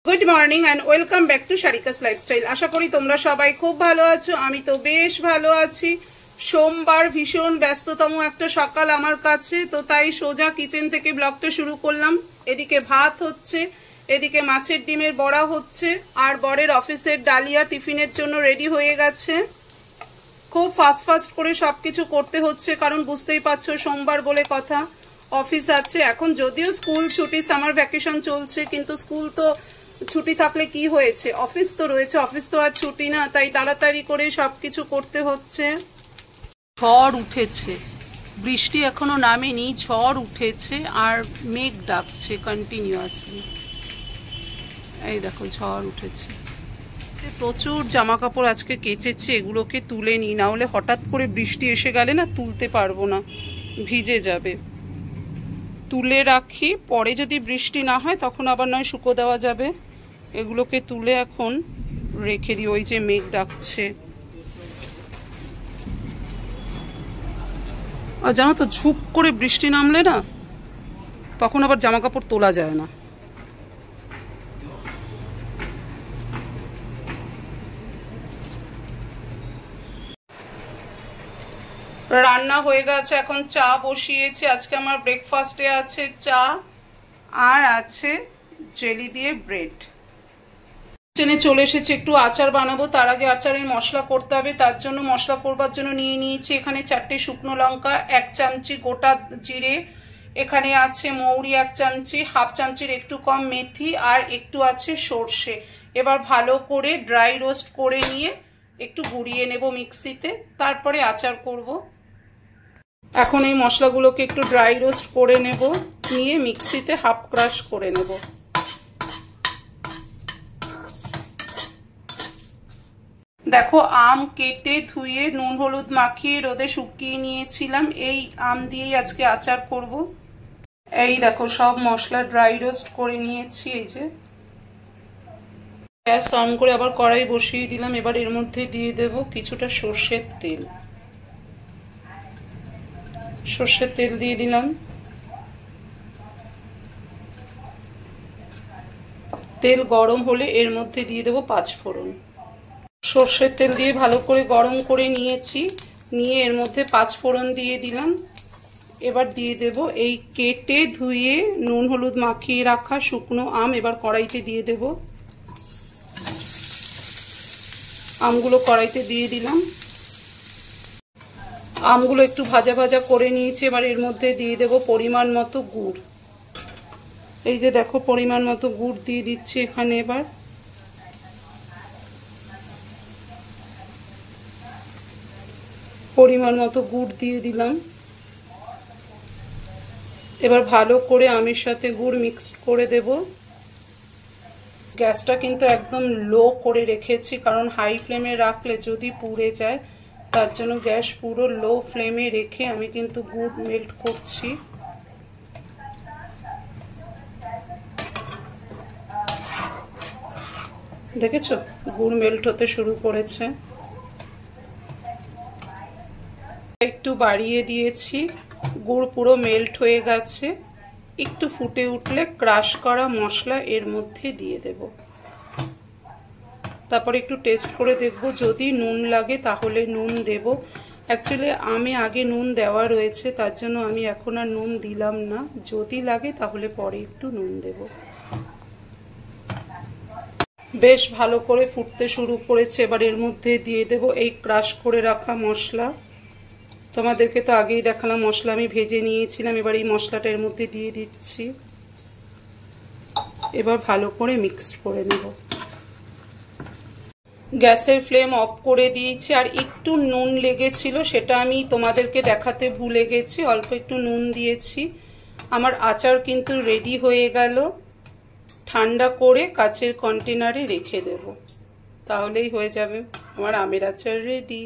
Good morning and welcome back to Sharika's lifestyle. आशा करी तोमरा सबाई खूब भालो आछो। आमी तो बेश भालो आछि। सोमवार भीषण व्यस्ततम एक सकाल आमार काछे, तो ताई सोजा किचेन थेके ब्लगटा शुरू करलाम। एदिके भात होच्छे, एदिके माछेर डिमेर बड़ा होच्छे और बरेर अफिसेर डालिया टिफिनेर जोन्नो रेडी हये गेछे। खूब फास्ट फास्ट करे सबकिछु करते होच्छे, कारण बुझतेई पारछो सोमवार बोले कथा, अफिस आछे। एखन जदिओ स्कूल छुटी, सामार भ्याकेशन चलछे, किन्तु स्कूल तो छुटी थाकले की हयेछे, अफिस तो रयेछे, अफिस तो आर छुटी ना, ताई ताड़ाताड़ी करे सबकिछु करते होच्छे। झड़ उठेছে, বৃষ্টি এখনো নামেনি, ঝড় উঠেছে আর মেঘ ডাকছে কন্টিনিউয়াসলি। এই দেখো ঝড় উঠেছে। প্রচুর জামা কাপড় আজকে কেচেছি, এগুলোকে তুলে নিই, না হলে হঠাৎ করে বৃষ্টি এসে গেলে না তুলতে পারবো না, ভিজে যাবে। তুলে রাখি, পরে যদি বৃষ্টি না হয় তখন আবার নয় শুকো দেওয়া যাবে। এগুলোকে তুলে এখন রেখে দিই। ওই যে মেঘ ডাকছে। আর জানো তো ঝুপ করে বৃষ্টি নামলে না তখন আবার জামা কাপড় তোলা যায় না। রান্না হয়ে গেছে, এখন চা বসিয়েছি। আজকে আমার ব্রেকফাস্টে আছে চা আর আছে জেলি দিয়ে ব্রেড। কিচেনে চলে এসেছি, একটু আচার বানাবো। তার আগে আচারের মশলা করতে হবে, তার জন্য মশলা করবার জন্য নিয়ে নিয়েছি এখানে 4টে শুকনো লঙ্কা, 1 চামচি গোটা জিরে, এখানে আছে মৌরি 1 চামচি, হাফ চামচির একটু কম মেথি আর একটু আছে সর্ষে। এবার ভালো করে ড্রাই রোস্ট করে নিয়ে একটু গুঁড়িয়ে নেব মিক্সিতে, তারপরে আচার করব। এখন এই মশলাগুলোকে একটু ড্রাই রোস্ট করে নেব, নিয়ে মিক্সিতে হাফ ক্রাশ করে নেব। দেখো আম কেটে ধুয়ে নুন হলুদ মাখিয়ে রোদে শুকিয়ে নিয়েছিলাম। এই আম দিয়েই আজকে আচার করব। এই দেখো সব মশলা ড্রাই রোস্ট করে নিয়েছি। এই যে গ্যাস অন করে আবার কড়াই বসিয়ে দিলাম। এবার এর মধ্যে দিয়ে দেব কিছুটা সর্ষের তেল। সর্ষের তেল দিয়ে দিলাম। তেল গরম হলে এর মধ্যে দিয়ে দেব 5 ফোড়ন। সর্ষের তেল দিয়ে ভালো করে গরম করে নিয়েছি, নিয়ে এর মধ্যে 5 ফোড়ন দিয়ে দিলাম। এবার দিয়ে দেব এই কেটে ধুয়ে নুন হলুদ মাখিয়ে রাখা শুকনো আম। এবার কড়াইতে দিয়ে দেব। আমগুলো কড়াইতে দিয়ে দিলাম। আমগুলো একটু ভাজা ভাজা করে নিয়েছি। এবার এর মধ্যে দিয়ে দেব পরিমাণ মতো গুড়। এই যে দেখো পরিমাণ মতো গুড় দিয়ে দিচ্ছি এখানে। এবার পরিমাণ মতো গুড় দিয়ে দিলাম। এবার ভালো করে আমের সাথে গুড় মিক্সড করে দেব। গ্যাসটা কিন্তু একদম লো করে রেখেছি, কারণ হাই ফ্লেমে রাখলে যদি পুড়ে যায়, তার জন্য গ্যাস পুরো লো ফ্লেমে রেখে আমি কিন্তু গুড় মেল্ট করছি। দেখেছো গুড় মেল্ট হতে শুরু করেছে। একটু বাড়িয়ে দিয়েছি, গুড় পুরো মেল্ট হয়ে গেছে। একটু ফুটে উঠলে ক্রাশ করা মশলা এর মধ্যে দিয়ে দেব। তারপর একটু টেস্ট করে দেখব, যদি নুন লাগে তাহলে নুন দেব। অ্যাকচুয়ালি আমি আগে নুন দেওয়া রয়েছে, তার জন্য আমি এখন আর নুন দিলাম না। যদি লাগে তাহলে পরে একটু নুন দেব। বেশ ভালো করে ফুটতে শুরু করেছে। এবার এর মধ্যে দিয়ে দেব এই ক্রাশ করে রাখা মশলা। তোমাদেরকে তো আগেই দেখালাম মশলা আমি ভেজে নিয়েছিলাম। এবার এই মশলাটা এর মধ্যে দিয়ে দিচ্ছি। এবার ভালো করে মিক্সড করে নেব। গ্যাসের ফ্লেম অফ করে দিয়েছি। আর একটু নুন লেগেছিল, সেটা আমি তোমাদেরকে দেখাতে ভুলে গেছি, অল্প একটু নুন দিয়েছি। আমার আচার কিন্তু রেডি হয়ে গেল। ঠান্ডা করে কাচের কন্টেনারে রেখে দেব, তাহলেই হয়ে যাবে আমার আমের আচার রেডি।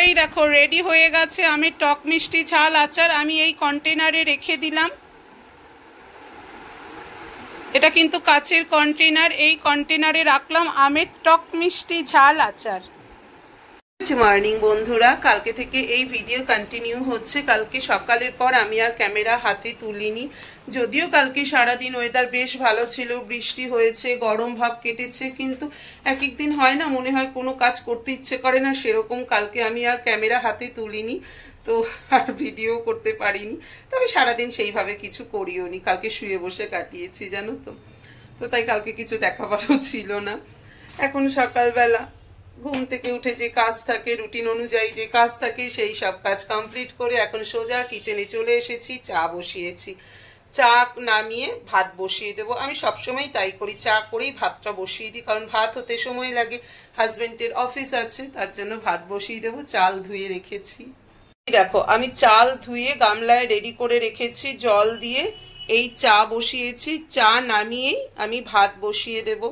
এই দেখো রেডি হয়ে গেছে আমের টক মিষ্টি ঝাল আচার। আমি এই কন্টেনারে রেখে দিলাম। এটা কিন্তু কাচের কন্টেনার। এই কন্টেনারে রাখলাম আমের টক মিষ্টি ঝাল আচার। মর্নিং বন্ধুরা, কালকে থেকে এই ভিডিও কন্টিনিউ হচ্ছে। কালকে সকালের পর আমি আর ক্যামেরা হাতে তুলিনি, যদিও কালকে সারাদিন ওয়েদার বেশ ভালো ছিল, বৃষ্টি হয়েছে, গরম ভাব কেটেছে, কিন্তু এক এক দিন হয় না, মনে হয় কোনো কাজ করতে ইচ্ছে করে না, সেরকম কালকে আমি আর ক্যামেরা হাতে তুলিনি, তো আর ভিডিও করতে পারিনি। তবে সারাদিন সেইভাবে কিছু করিও নি, কালকে শুয়ে বসে কাটিয়েছি জানো তো। তো তাই কালকে কিছু দেখাবারও ছিল না। এখন সকালবেলা ঘুম থেকে উঠে যে কাজ থাকে, রুটিন অনুযায়ী যে কাজ থাকে, সেই সব কাজ কমপ্লিট করে এখন সোজা কিচেনে চলে এসেছি। চা বসিয়েছি, চা নামিয়ে ভাত বসিয়ে দেবো। আমি সবসময় তাই করি, চা করেই ভাতটা বসিয়ে দিই, কারণ ভাত হতে সময় লাগে, হাজবেন্ডের অফিস আছে, তার জন্য ভাত বসিয়ে দেবো। চাল ধুয়ে রেখেছি, দেখো আমি চাল ধুয়ে গামলায় রেডি করে রেখেছি, জল দিয়ে এই চা বসিয়েছি। চা নামিয়েই আমি ভাত বসিয়ে দেব।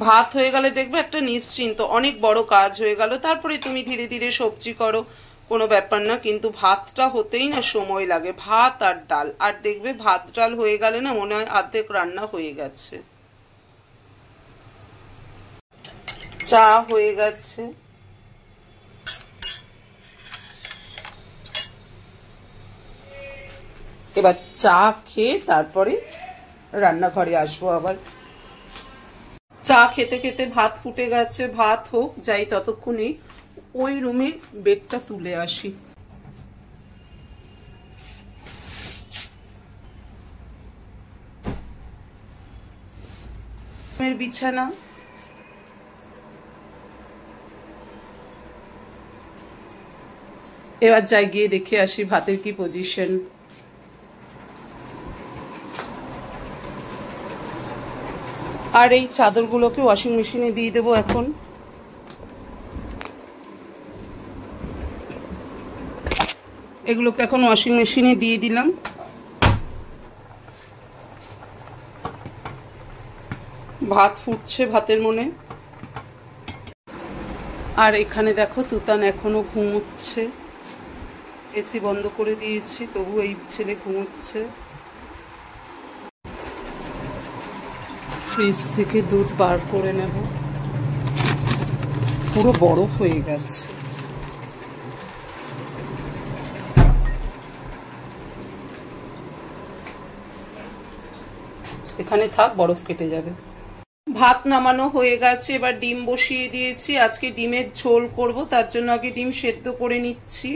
ভাত হয়ে গেলে দেখবে একটা নিশ্চিন্ত, অনেক বড় কাজ হয়ে গেল। তারপরে তুমি ধীরে ধীরে সবজি করো, কোনো ব্যাপার না, কিন্তু ভাতটা হতেই না সময় লাগে। ভাত আর ডাল, আর দেখবে ভাত ডাল হয়ে গেলে না মনে হয় অর্ধেক রান্না হয়ে গেছে। চা হয়ে গেছে, এবার চা খেয়ে তারপরে রান্নাঘরে আসবো আবার। চা খেতে খেতে ভাত ফুটে গেছে, ভাত হোক, যাই ততক্ষণে ওই রুমে বেডটা তুলে আসি। বিছানা এবার যাই গিয়ে দেখে আসি ভাতের কি পজিশন। আর এই চাদরগুলোকে ওয়াশিং মেশিনে দিয়ে দেবো এখন। এগুলোকে এখন ওয়াশিং মেশিনে দিয়ে দিলাম। ভাত ফুটছে ভাতের মনে। আর এখানে দেখো তুতান এখনো ঘুমোচ্ছে, এসি বন্ধ করে দিয়েছি, তবু এই ছেলে ঘুমোচ্ছে। ফ্রিজ থেকে দুধ বার করে নেব, পুরো বরফ হয়ে গেছে। এখানে থাক, বরফ কেটে যাবে। ভাত নামানো হয়ে গেছে, এবার ডিম বসিয়ে দিয়েছি। আজকে ডিমের ঝোল করব, তার জন্য আগে ডিম সেদ্ধ করে নিচ্ছি।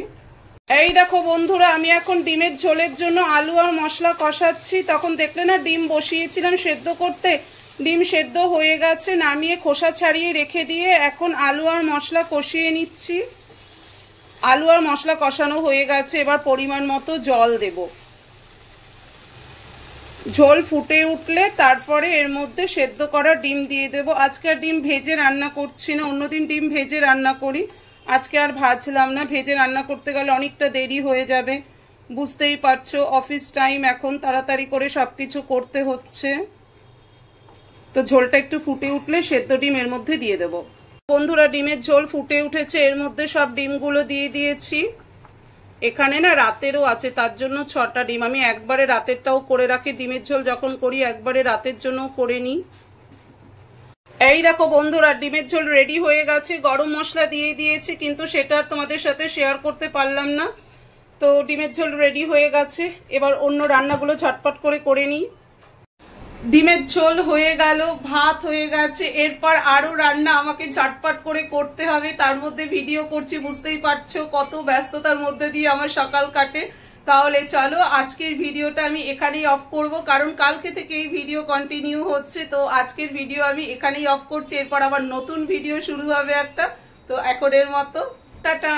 এই দেখো বন্ধুরা, আমি এখন ডিমের ঝোলের জন্য আলু আর মশলা কষাচ্ছি। তখন দেখলে না ডিম বসিয়েছিলাম সেদ্ধ করতে, ডিম সেদ্ধ হয়ে গেছে, নামিয়ে খোসা ছাড়িয়ে রেখে দিয়ে এখন আলু আর মশলা কষিয়ে নিচ্ছি। আলু আর মশলা কষানো হয়ে গেছে, এবার পরিমাণ মতো জল দেব। ঝোল ফুটে উঠলে তারপরে এর মধ্যে সেদ্ধ করা ডিম দিয়ে দেব। আজকে আর ডিম ভেজে রান্না করছি না, অন্যদিন ডিম ভেজে রান্না করি, আজকে আর ভাজলাম না। ভেজে রান্না করতে গেলে অনেকটা দেরি হয়ে যাবে, বুঝতেই পারছো, অফিস টাইম এখন, তাড়াতাড়ি করে সবকিছু করতে হচ্ছে। তো ঝোলটা একটু ফুটে উঠলে সেদ্ধ ডিম এর মধ্যে দিয়ে দেব। বন্ধুরা, ডিমের ঝোল ফুটে উঠেছে, এর মধ্যে সব ডিমগুলো দিয়ে দিয়েছি। এখানে না রাতেরও আছে, তার জন্য 6টা ডিম। আমি একবারে রাতেরটাও করে রাখি, ডিমের ঝোল যখন করি একবারে রাতের জন্য করে নিই। এই দেখো বন্ধুরা, ডিমের ঝোল রেডি হয়ে গেছে। গরম মশলা দিয়ে দিয়েছি, কিন্তু সেটা তোমাদের সাথে শেয়ার করতে পারলাম না। তো ডিমের ঝোল রেডি হয়ে গেছে, এবার অন্য রান্নাগুলো ঝটপট করে নিই। ডিমের ঝোল হয়ে গেল, ভাত হয়ে গেছে, এরপর আরো রান্না আমাকে ঝটপট করে করতে হবে। তার মধ্যে ভিডিও করছি, বুঝতেই পারছো কত ব্যস্ততার মধ্যে দিয়ে আমার সকাল কাটে। তাহলে চলো আজকের ভিডিওটা আমি এখানেই অফ করব, কারণ কালকে থেকে এই ভিডিও কন্টিনিউ হচ্ছে। তো আজকের ভিডিও আমি এখানেই অফ করছি, এরপর আবার নতুন ভিডিও শুরু হবে একটা। তো এখনের মতো টাটা।